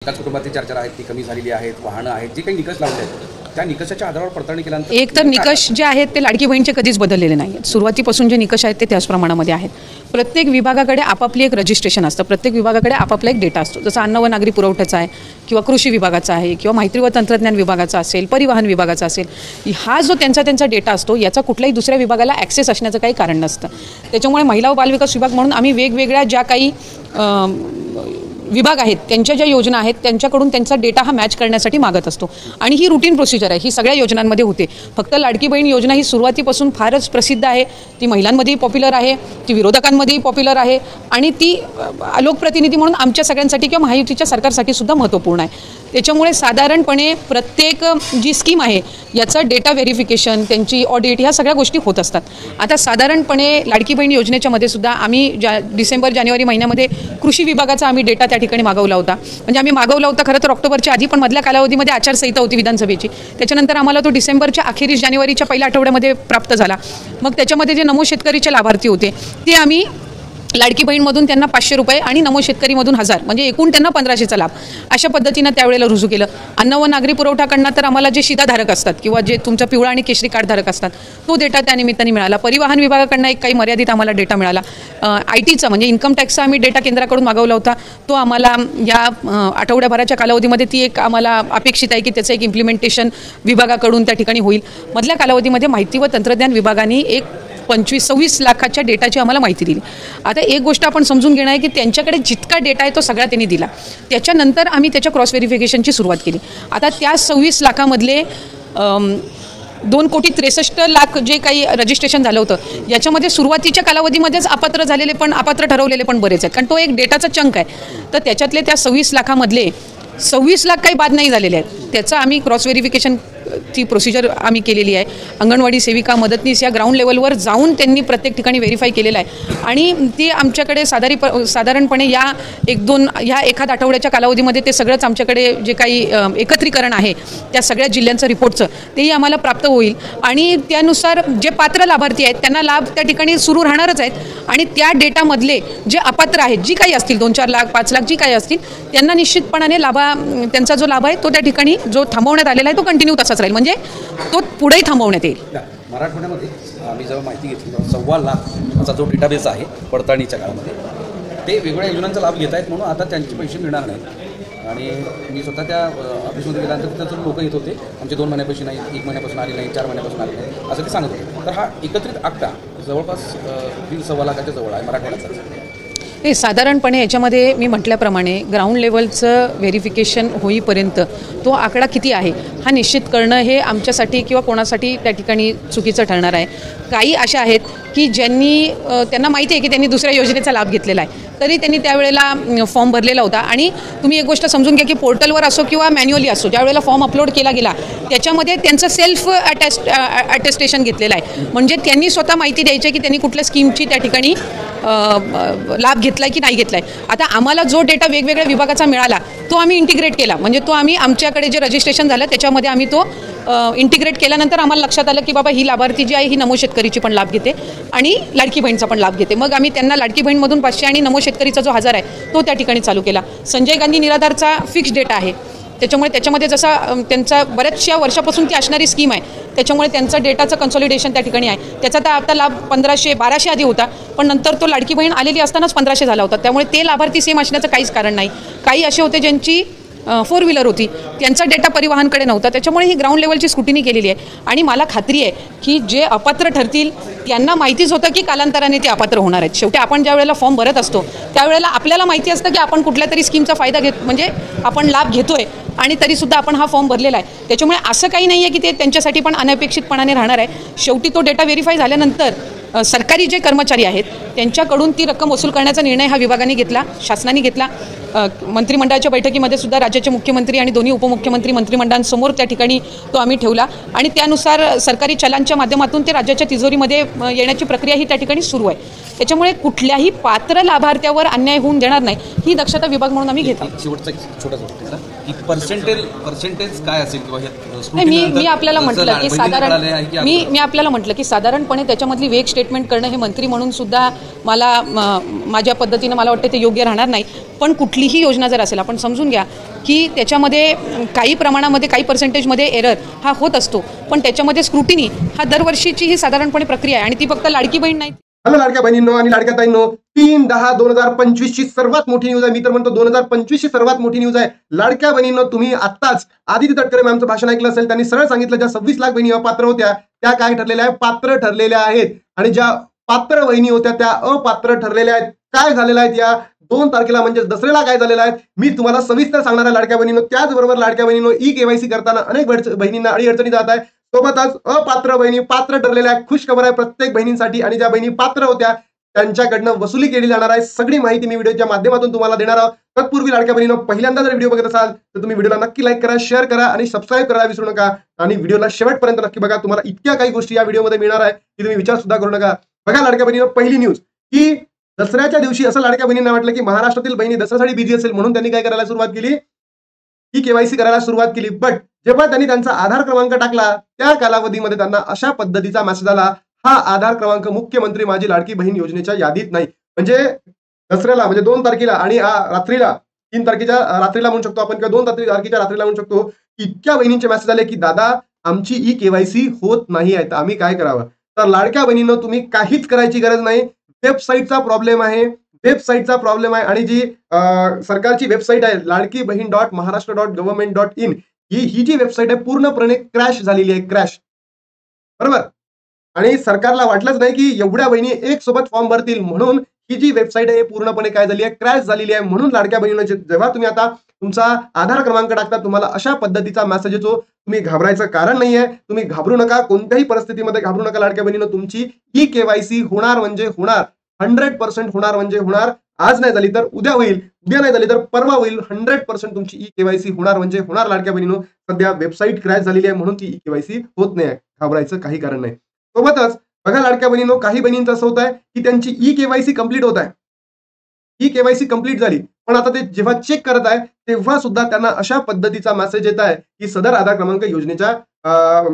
एकाच कुटुंबातील चर्चा आहेत ती कमी झालेली आहेत, वाहनं आहेत, जे काही निकष लावले आहेत त्या निकषाच्या आधारावर पडताळणी केल्यानंतर एक तर निकष जे आहेत ते लाडकी बहीणचे कधीच बदललेले नाही आहेत. सुरुवातीपासून जे निकष आहेत ते त्याच प्रमाणामध्ये आहेत. प्रत्येक विभागाकडे आपापली एक रजिस्ट्रेशन असतं, प्रत्येक विभागाकडे आपापला एक डेटा असतो. जसं अन्न व नागरी पुरवठ्याचा आहे किंवा कृषी विभागाचा आहे किंवा माहिती व तंत्रज्ञान विभागाचा असेल, परिवहन विभागाचा असेल. हा जो त्यांचा डेटा असतो याचा कुठल्याही दुसऱ्या विभागाला ॲक्सेस असण्याचं काही कारण नसतं. त्याच्यामुळे महिला व बालविकास विभाग म्हणून आम्ही वेगवेगळ्या ज्या काही विभाग आहेत त्यांच्या ज्या योजना आहेत त्यांच्याकडून त्यांचा डेटा हा मॅच करण्यासाठी मागत असतो. आणि ही रुटीन प्रोसिजर आहे, ही सगळ्या योजनांमध्ये होते. फक्त लाडकी बहीण योजना ही सुरुवातीपासून फारच प्रसिद्ध आहे, ती महिलांमध्येही पॉप्युलर आहे, ती विरोधकांमध्येही पॉप्युलर आहे आणि ती लोकप्रतिनिधी म्हणून आमच्या सगळ्यांसाठी किंवा महायुतीच्या सरकारसाठी सुद्धा महत्त्वपूर्ण आहे. त्याच्यामुळे साधारणपणे प्रत्येक जी स्कीम आहे याचं डेटा व्हेरिफिकेशन, त्यांची ऑडिट, ह्या सगळ्या गोष्टी होत असतात. आता साधारणपणे लाडकी बहीण योजनेच्या मध्ये सुद्धा आम्ही डिसेंबर जानेवारी महिन्यामध्ये कृषी विभागाचा आम्ही डेटा त्या ठिकाणी मागवला होता. म्हणजे आम्ही मागवला होता खरं तर ऑक्टोबरच्या आधी, पण मधल्या कालावधीमध्ये आचारसंहिता होती विधानसभेची. त्याच्यानंतर आम्हाला तो डिसेंबरच्या अखेरीस जानेवारीच्या पहिल्या आठवड्यामध्ये प्राप्त झाला. मग त्याच्यामध्ये जे नमो शेतकरीचे लाभार्थी होते ते आम्ही लाडकी बहीणमधून त्यांना 500 रुपये आणि नमो शेतकरीमधून 1000 म्हणजे एकूण त्यांना 1500चा लाभ अशा पद्धतीनं त्यावेळेला रुजू केलं. अन्न व नागरी पुरवठाकडनं तर आम्हाला जे शिधाधारक असतात किंवा जे तुमचं पिवळा आणि केशरी कार्डधारक असतात तो डेटा त्या निमित्ताने मिळाला. परिवहन विभागाकडनं एक काही मर्यादित आम्हाला डेटा मिळाला. IT चा म्हणजे इन्कम टॅक्सचा आम्ही डेटा केंद्राकडून मागवला होता, तो आम्हाला या आठवड्याभराच्या कालावधीमध्ये ती एक आम्हाला अपेक्षित आहे की त्याचं एक इम्प्लिमेंटेशन विभागाकडून त्या ठिकाणी होईल. मधल्या कालावधीमध्ये माहिती व तंत्रज्ञान विभागाने एक 25-26 लाखाच्या डेटाची आम्हाला माहिती दिली. आता एक गोष्ट आपण समजून घेणं आहे की त्यांच्याकडे जितका डेटा आहे तो सगळा त्यांनी दिला. त्याच्यानंतर आम्ही त्याच्या क्रॉस व्हेरिफिकेशनची सुरुवात केली. आता त्या 26 लाखामधले 2,63,00,000 जे काही रजिस्ट्रेशन झालं होतं याच्यामध्ये सुरुवातीच्या कालावधीमध्येच अपात्र झालेले पण अपात्र ठरवलेले पण बरेच आहेत, कारण तो एक डेटाचा चंक आहे. तर त्याच्यातले त्या 26 लाखामधले 26 लाख काही बाद नाही झालेले आहेत. त्याचं आम्ही क्रॉस व्हेरिफिकेशन ची प्रोसिजर आम्ही केलेली आहे. अंगणवाडी सेविका, मदतनीस या ग्राउंड लेवलवर जाऊन त्यांनी प्रत्येक ठिकाणी व्हेरीफाय केलेलं आहे आणि ती आमच्याकडे साधारणपणे ह्या एखाद आठवड्याच्या कालावधीमध्ये ते सगळंच आमच्याकडे जे काही एकत्रीकरण आहे त्या सगळ्या जिल्ह्यांचं रिपोर्टचं तेही आम्हाला प्राप्त होईल आणि त्यानुसार जे पात्र लाभार्थी आहेत त्यांना लाभ त्या ठिकाणी सुरू राहणारच आहेत आणि त्या डेटामधले जे अपात्र आहेत जी काही असतील 2-4 लाख 5 लाख जी काही असतील त्यांना निश्चितपणाने त्यांचा जो लाभ आहे तो त्या ठिकाणी जो थांबवण्यात आलेला आहे तो कंटिन्यू तसाच राहील, म्हणजे तो पुढेही थांबवण्यात येईल. मराठवाड्यामध्ये आम्ही जेव्हा माहिती घेतली 1.25 लाखचा जो डेटाबेस आहे पडताळणीच्या काळामध्ये ते वेगवेगळ्या योजनांचा लाभ घेत आहेत म्हणून आता त्यांचे पैसे मिळणार नाहीत. आणि मी स्वतः त्या ऑफिसमध्ये गेल्यानंतर तिथं लोक येत होते, आमचे 2 महिन्यापासून नाही, 1 महिन्यापासून आले नाही, 4 महिन्यापासून आले नाही असं ते सांगत होते. तर हा एकत्रित आकडा जवळपास 1.25 लाखाच्या जवळ आहे मराठवाड्याचा. नाही, साधारणपणे याच्यामध्ये मी म्हटल्याप्रमाणे ग्राउंड लेवलचं व्हेरिफिकेशन होईपर्यंत तो आकडा किती आहे हा निश्चित करणं हे आमच्यासाठी किंवा कोणासाठी त्या ठिकाणी चुकीचं ठरणार आहे. काही अशा आहेत की त्यांना माहिती आहे की त्यांनी दुसऱ्या योजनेचा लाभ घेतलेला आहे तरी त्यांनी त्यावेळेला फॉर्म भरलेला होता. आणि तुम्ही एक गोष्ट समजून घ्या की पोर्टलवर असो किंवा मॅन्युअली असो ज्या वेळेला फॉर्म अपलोड केला गेला त्याच्यामध्ये त्यांचं सेल्फ अटेस्टेशन घेतलेलं आहे, म्हणजे त्यांनी स्वतः माहिती द्यायची आहे की त्यांनी कुठल्या स्कीमची त्या ठिकाणी लाभ घेतलाय की नाही घेतलाय. आता आम्हाला जो डेटा वेगवेगळ्या विभागाचा मिळाला तो आम्ही इंटिग्रेट केला, म्हणजे तो आम्ही आमच्याकडे जे रजिस्ट्रेशन झालं त्याच्यामध्ये आम्ही तो इंटिग्रेट केल्यानंतर आम्हाला लक्षात आलं की बाबा ही लाभार्थी जी आहे ही नमो शेतकरीची पण लाभ घेते आणि लाडकी बहीणचा पण लाभ घेते. मग आम्ही त्यांना लाडकी बहीणमधून 500 आणि नमो शेतकरीचा जो 1000 आहे तो त्या ठिकाणी चालू केला. संजय गांधी निराधारचा फिक्स डेटा आहे, त्याच्यामुळे त्याच्यामध्ये जसा त्यांचा बऱ्याचशा वर्षापासून ती असणारी स्कीम आहे त्याच्यामुळे त्यांचा डेटाचं कन्सॉलिडेशन त्या ठिकाणी आहे. त्याचा तर आता लाभ 1500-1200 आधी होता, पण नंतर तो लाडकी बहीण आलेली असतानाच 1500 झाला होता. त्यामुळे ते लाभार्थी सेम असण्याचं काहीच कारण नाही. काही असे होते ज्यांची 4 व्हीलर होती त्यांचा डेटा परिवहनकडे नव्हता, त्याच्यामुळे ही ग्राउंड लेवलची स्क्रुटिनी केलेली आहे. आणि मला खात्री आहे की जे अपात्र ठरतील त्यांना माहितीच होतं की कालांतराने ते अपात्र होणार आहेत. शेवटी आपण ज्या वेळेला फॉर्म भरत असतो त्यावेळेला आपल्याला माहिती असतं की आपण कुठल्या तरी स्कीमचा फायदा म्हणजे आपण लाभ घेतोय आणि तरीसुद्धा आपण हा फॉर्म भरलेला आहे. त्याच्यामुळे असं काही नाही आहे की ते त्यांच्यासाठी पण अनपेक्षितपणाने राहणार आहे. शेवटी तो डेटा व्हेरीफाय झाल्यानंतर सरकारी जे कर्मचारी आहेत त्यांच्याकडून ती रक्कम वसूल करण्याचा निर्णय हा विभागाने घेतला, शासनाने घेतला. मंत्रिमंडळाच्या बैठकीमध्ये सुद्धा राज्याचे मुख्यमंत्री आणि दोन्ही उपमुख्यमंत्री मंत्रिमंडळांसमोर त्या ठिकाणी तो आम्ही ठेवला आणि त्यानुसार सरकारी चलांच्या माध्यमातून ते राज्याच्या तिजोरीमध्ये येण्याची प्रक्रिया ही त्या ठिकाणी सुरू आहे. त्याच्यामुळे कुठल्याही पात्र लाभार्थ्यावर अन्याय होऊन देणार नाही ही दक्षता विभाग म्हणून आम्ही घेतली. शेवटचा छोटा की पर्सेंटेज काय असेल किंवा मी आपल्याला म्हटलं की साधारणपणे त्याच्यामधली वेग स्टेटमेंट करणं हे मंत्री म्हणून सुद्धा माझ्या पद्धतीनं मला वाटतं ते योग्य राहणार नाही. पण कुठलीही योजना जर असेल आपण समजून घ्या की त्याच्यामध्ये काही प्रमाणामध्ये काही पर्सेंटेजमध्ये एरर हा होत असतो, पण त्याच्यामध्ये स्क्रुटिनी हा दरवर्षीची ही साधारणपणे प्रक्रिया आहे आणि ती फक्त लाडकी बहीण नाही. हॅलो लाडक्या बहिणींनो आणि लाडक्या ताईंनो, 3/10/2025 ची सर्वात मोठी न्यूज आहे. मी तर म्हणतो 2025 ची सर्वात मोठी न्यूज आहे. लाडक्या बहिणींनो, तुम्ही आत्ताच आदिती तटकरे मॅमचं भाषण ऐकलं असेल. त्यांनी सरळ सांगितलं ज्या 26 लाख बहिणी अपात्र होत्या त्या काय ठरलेल्या आहेत, पात्र ठरलेल्या आहेत. आणि ज्या पात्र बहिणी होत्या त्या अपात्र ठरलेल्या आहेत. काय झालेल्या आहेत या 2 तारखेला म्हणजे दसऱ्याला काय झालेलं आहे मी तुम्हाला सविस्तर सांगणार आहे लाडक्या बहिणींनो. त्याचबरोबर लाडक्या बहिणींनो, ई-केवायसी करताना अनेक बहिणींना अडीअडचणी जात आहे. सोबतच अपात्र बहिणी पात्र ठरलेल्या आहेत. खुश खबर आहे प्रत्येक बहिणींसाठी. आणि ज्या बहिणी पात्र होत्या त्यांच्याकडनं वसुली केली जाणार आहे. सगळी माहिती मी व्हिडिओच्या माध्यमातून तुम्हाला देणार आहोत. तत्पूर्वी लाडक्या बहिणींनो, पहिल्यांदा जर व्हिडिओ बघत असाल तर तुम्ही व्हिडिओला नक्की लाईक करा, शेअर करा आणि सबस्क्राईब करायला विसरू नका. आणि व्हिडिओला शेवटपर्यंत नक्की बघा. तुम्हाला इतक्या काही गोष्टी या व्हिडिओमध्ये मिळणार आहे की तुम्ही विचार सुद्धा करू नका. बघा लाडक्या बहिणींनो, पहिली न्यूज की दसऱ्याच्या दिवशी असं लाडक्या बहिणींना वाटलं की महाराष्ट्रातील बहिणी दसऱ्यासाठी बिझी असेल म्हणून त्यांनी काय करायला सुरुवात केली, ही केवायसी करायला सुरुवात केली. बट जेव्हा त्यांनी त्यांचा आधार क्रमांक टाकला त्या कालावधीमध्ये त्यांना अशा पद्धतीचा मेसेज आला, हा आधार क्रमांक मुख्यमंत्री माझी लाडकी बहीण योजनेच्या यादीत नाही. म्हणजे दसऱ्याला म्हणजे 2 तारखेला आणि रात्रीला 3 तारखेच्या रात्रीला म्हणू शकतो आपण किंवा 2 तारखेच्या रात्रीला म्हणू शकतो, इतक्या बहिणींचे मेसेज आले की दादा आमची ई केवायसी होत नाही आहे, तर आम्ही काय करावं. तर लाडक्या बहिणींनो, तुम्ही काहीच करायची गरज नाही. वेबसाईटचा प्रॉब्लेम आहे, वेबसाईटचा प्रॉब्लेम आहे. आणि जी सरकारची वेबसाईट आहे लाडकी बहीण .महाराष्ट्र.gov.in ही जी वेबसाईट आहे पूर्णपणे क्रॅश झालेली आहे, क्रॅश. बरोबर. आणि सरकारला वाटलंच नाही की एवढ्या बहिणी एक सोबत फॉर्म भरतील म्हणून ही जी वेबसाईट आहे पूर्णपणे काय झाली आहे, क्रॅश झालेली आहे. म्हणून लाडक्या बहिणींनो, जेव्हा तुम्ही आता तुमचा आधार क्रमांक टाकता तुम्हाला अशा पद्धतीचा मेसेज येतो. तुम्ही घाबरायचं कारण नाहीये, तुम्ही घाबरू नका, कोणत्याही परिस्थितीमध्ये घाबरू नका लाडक्या बहिणींनो. तुमची ही केवायसी होणार म्हणजे होणार, 100% होणार म्हणजे होणार. आज नाही झाली तर उद्या होईल, उद्या नाही झाली तर परवा होईल. 100% तुमची ई केवायसी होणार म्हणजे होणार लाडक्या बहिणींनो. सध्या वेबसाईट क्रॅश झालेली आहे म्हणून ती ई केवायसी होत नाही, घाबरायचं काही कारण नाही. सोबतच बघा लाडक्या बहिणींनो, काही बहिणींचं असं होत आहे की त्यांची ई केवायसी कंप्लीट होत आहे, ई केवायसी कंप्लीट झाली, पण आता ते जेव्हा चेक करत आहे तेव्हा सुद्धा त्यांना अशा पद्धतीचा मेसेज येत आहे की सदर आधार क्रमांक योजनेच्या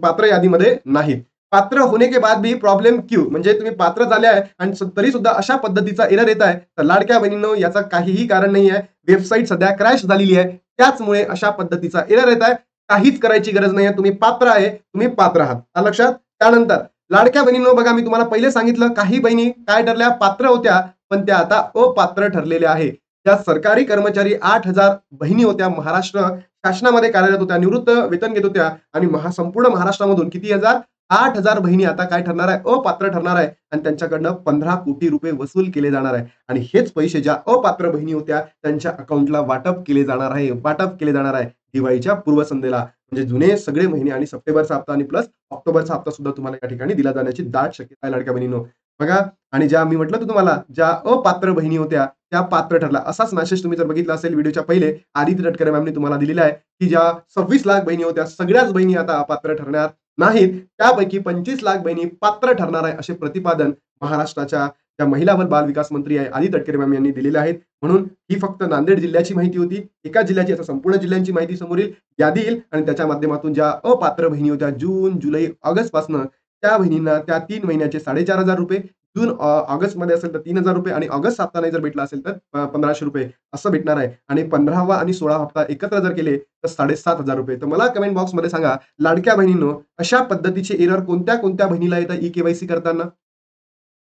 पात्र यादीमध्ये नाहीत. पात्र होने के बाद भी प्रॉब्लेम क्यू, म्हणजे तुम्ही पात्र झाले आहे आणि तरी सुद्धा अशा पद्धतीचा एरर येत आहे. तर लाडक्या बहिणींनो, याचा काहीही कारण नाही आहे. वेबसाईट सध्या क्रॅश झालेली आहे, त्याचमुळे अशा पद्धतीचा एरर येत आहे. काहीच करायची गरज नाही आहे. तुम्ही पात्र आहे, तुम्ही पात्र आहात, लक्षात. त्यानंतर लाडक्या बहिणींनो, बघा मी तुम्हाला पहिले सांगितलं काही बहिणी काय ठरल्या, पात्र होत्या पण त्या आता अपात्र ठरलेल्या आहे. त्या सरकारी कर्मचारी 8,000 बहिणी होत्या, महाराष्ट्र शासनामध्ये कार्यरत होत्या, निवृत्त वेतन घेत होत्या आणि संपूर्ण महाराष्ट्रामधून किती 8,000 बहिणी आता काय ठरणार आहे, अपात्र ठरणार आहे. आणि त्यांच्याकडनं 15 कोटी रुपये वसूल केले जाणार आहे. आणि हेच पैसे ज्या अपात्र बहिणी होत्या त्यांच्या अकाउंटला वाटप केले जाणार आहे दिवाळीच्या पूर्वसंध्येला. म्हणजे जुने सगळे महिने आणि सप्टेंबरचा हप्ता आणि प्लस ऑक्टोबरचा हप्ता सुद्धा तुम्हाला या ठिकाणी दिला जाण्याची दाट शक्यता आहे लाडक्या बहिणींनो. बघा, आणि ज्या मी म्हटलं होतं तुम्हाला ज्या अपात्र बहिणी होत्या त्या पात्र ठरल्या. असाच मेसेज तुम्ही जर बघितला असेल व्हिडिओच्या पहिले आदिती तटकरे मॅमने तुम्हाला दिलेला आहे की ज्या 26 लाख बहिणी होत्या सगळ्याच बहिणी आता अपात्र ठरणार नाहीत, त्यापैकी 25 लाख बहिणी पात्र ठरणार आहे, असे प्रतिपादन महाराष्ट्राच्या ज्या महिला व बाल विकास मंत्री आहे आदिती तटकरे मॅम यांनी दिलेले आहेत. म्हणून ही फक्त नांदेड जिल्ह्याची माहिती होती, एका जिल्ह्याची, आता संपूर्ण जिल्ह्यांची माहिती समोर येईल, यादी येईल आणि त्याच्या माध्यमातून ज्या अपात्र बहिणी होत्या जून, जुलै, ऑगस्ट पासून त्या बहिणींना त्या 3 महिन्याचे 4,500 रुपये, जून ऑगस्ट मध्ये असेल तर 3,000 रुपये आणि ऑगस्ट हप्ता नाही जर भेटला असेल तर 1,500 रुपये असं भेटणार आहे. आणि 15वा आणि 16 हप्ता एकत्र जर केले तर 7,500 रुपये. तर मला कमेंट बॉक्स मध्ये सांगा लाडक्या बहिणींनो, अशा पद्धतीचे एरर कोणत्या कोणत्या बहिणीला येतात ई केवायसी करताना.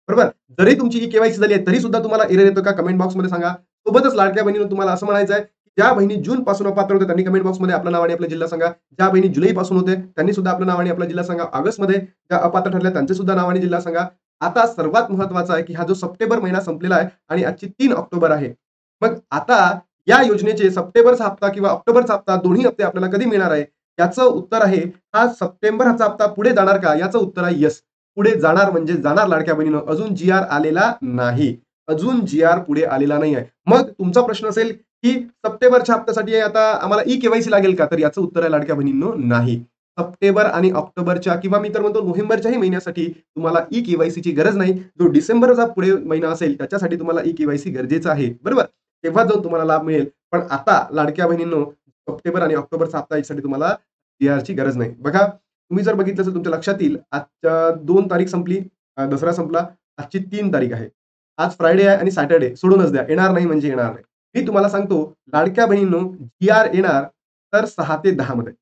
बरोबर, जरी तुमची ई केवायसी झाली आहे तरी सुद्धा तुम्हाला एरर येतो का, कमेंट बॉक्स मध्ये सांगा. सोबतच लाडक्या बहिणींनो, तुम्हाला असं म्हणायचं आहे ज्या बहिणी जून पासून अपात्र होते त्यांनी कमेंट बॉक्स मध्ये आपलं नाव आणि आपला जिल्हा सांगा. ज्या बहिणी जुलै पासून होते त्यांनी सुद्धा आपलं नाव आणि आपला जिल्हा सांगा. ऑगस्ट मध्ये ज्या अपात्र ठरल्या त्यांचे सुद्धा नाव आणि जिल्हा सांगा. आता सर्वात महत्वाचा आहे की हा जो सप्टेंबर महिना संपलेला आहे आणि आजची 3 ऑक्टोबर आहे. मग आता या योजनेचे सप्टेंबरचा हप्ता किंवा ऑक्टोबरचा हप्ता दोन्ही हप्ते आपल्याला कधी मिळणार आहे, याचं उत्तर आहे हा सप्टेंबरचा हप्ता पुढे जाणार का, याचं उत्तर आहे यस, पुढे जाणार म्हणजे जाणार लाडक्या बहिणीनं. अजून जी आर आलेला नाही, अजून जी आर पुढे आलेला नाही आहे. मग तुमचा प्रश्न असेल की सप्टेंबरच्या हप्त्यासाठी आता आम्हाला ई केवायसी लागेल का, तर याचं उत्तर आहे लाडक्या बहिणींनो नाही. सप्टेंबर आणि ऑक्टोबरच्या किंवा मी तर म्हणतो नोव्हेंबरच्याही महिन्यासाठी तुम्हाला ई केवायसीची गरज नाही. जो डिसेंबरचा पुढे महिना असेल त्याच्यासाठी तुम्हाला ई केवायसी गरजेचं आहे, बरोबर, तेव्हा जाऊन तुम्हाला लाभ मिळेल. पण आता लाडक्या बहिणींनो, सप्टेंबर आणि ऑक्टोबरचा हप्ता यासाठी तुम्हाला ची गरज नाही. बघा, तुम्ही जर बघितलं तर तुमच्या लक्षात येईल, आजच्या 2 तारीख संपली, दसरा संपला, आजची 3 तारीख आहे. आज फ्रायडे आहे आणि सॅटर्डे सोडूनच द्या, येणार नाही म्हणजे येणार नाही. मी तुम्हाला सांगतो, लाडक्या बहिणींनो, GR येणार तर 6 ते 10 मध्ये.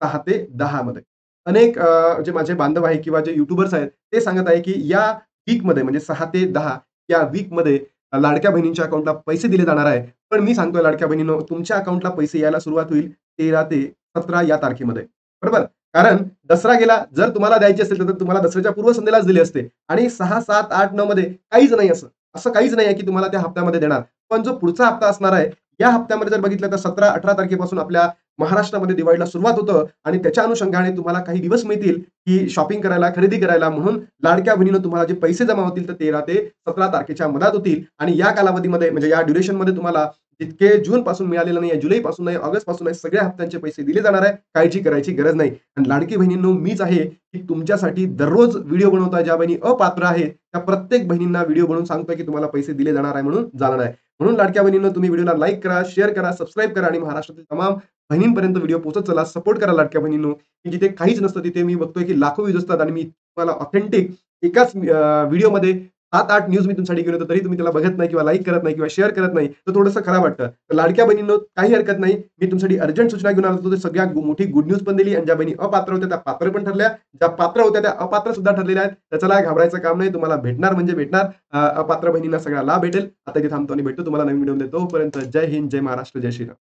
6 ते 10 मध्ये. अनेक जे माझे बांधव आहे किंवा जे युट्यूबर्स आहेत, ते सांगत आहे, की या वीकमध्ये म्हणजे 6 ते 10 या वीकमध्ये लाडक्या बहिणींच्या अकाउंटला पैसे दिले जाणार आहे. पण मी सांगतोय लाडक्या बहिणींनो, तुमच्या अकाउंटला पैसे यायला सुरुवात होईल 13 ते 17 या तारखेमध्ये. बरोबर? कारण दसरा गेला. जर तुम्हाला द्यायचे असेल तर तुम्हाला दसऱ्याच्या पूर्वसंध्येलाच दिले असते. आणि 6, 7, 8, 9 मध्ये काहीच नाही असं. असं काहीच नाही आहे, की तुम्हाला त्या हप्त्यामध्ये देणार. पण जो पुढचा हप्ता असणार आहे, या हप्त्यामध्ये जर बघितलं तर 17-18 तारखेपासून आपल्या महाराष्ट्रामध्ये दिवाळीला सुरुवात होतं आणि त्याच्या अनुषंगाने तुम्हाला काही दिवस मिळतील, की शॉपिंग करायला, खरेदी करायला. म्हणून लाडक्या बहिणीनं तुम्हाला जे पैसे जमा होतील तर 13 ते 17 तारखेच्या मधात होतील आणि या कालावधीमध्ये म्हणजे या ड्युरेशनमध्ये तुम्हाला जितके जून पासून मिळालेलं नाही, जुलै पासून नाही, ऑगस्ट पासून नाही, सगळ्या हप्त्यांचे पैसे दिले जाणार आहे. काळजी करायची गरज नाही. आणि लाडकी बहिणींनो, मीच आहे की तुमच्यासाठी दररोज व्हिडिओ बनवतोय. ज्या बहिणी अपात्र आहेत त्या प्रत्येक बहिणींना व्हिडिओ बनवून सांगतोय की तुम्हाला पैसे दिले जाणार आहे म्हणून जाणार आहे. म्हणून लाडक्या बहिणींनो, तुम्ही व्हिडिओला लाईक करा, शेअर करा, सबस्क्राईब करा आणि महाराष्ट्रातील तमाम बहिणींपर्यंत व्हिडिओ पोहोचत चला. सपोर्ट करा लाडक्या बहिणींनो, की जिथे काहीच नसतं तिथे मी बघतोय की लाखो व्ह्यूज असतात आणि मी तुम्हाला ऑथेंटिक एकाच व्हिडिओमध्ये 7-8 न्यूज मी तुमच्यासाठी घेऊन येतो, तरी तुम्ही त्याला बघत नाही किंवा लाईक करत नाही किंवा शेअर करत नाही, तर थोडंसं खराब वाटतं. तर लाडक्या बहिणींनो, काही हरकत नाही. मी तुमच्यासाठी अर्जंट सूचना घेऊन आलो होतो. सगळ्या मोठी गुड न्यूज पण दिली आणि ज्या बहिणी अपात्र होत्या त्या पात्र पण ठरल्या. ज्या पात्र होत्या त्या अपात्र सुद्धा ठरलेल्या आहेत. त्याच्याला घाबरायचं काम नाही. तुम्हाला भेटणार म्हणजे भेटणार. अपात्र बहिणींना सगळा लाभ भेटेल. आता इथे थांबतो आणि भेटतो तुम्हाला नवीन व्हिडिओ देतो. तोपर्यंत जय हिंद, जय महाराष्ट्र, जय श्रीराम.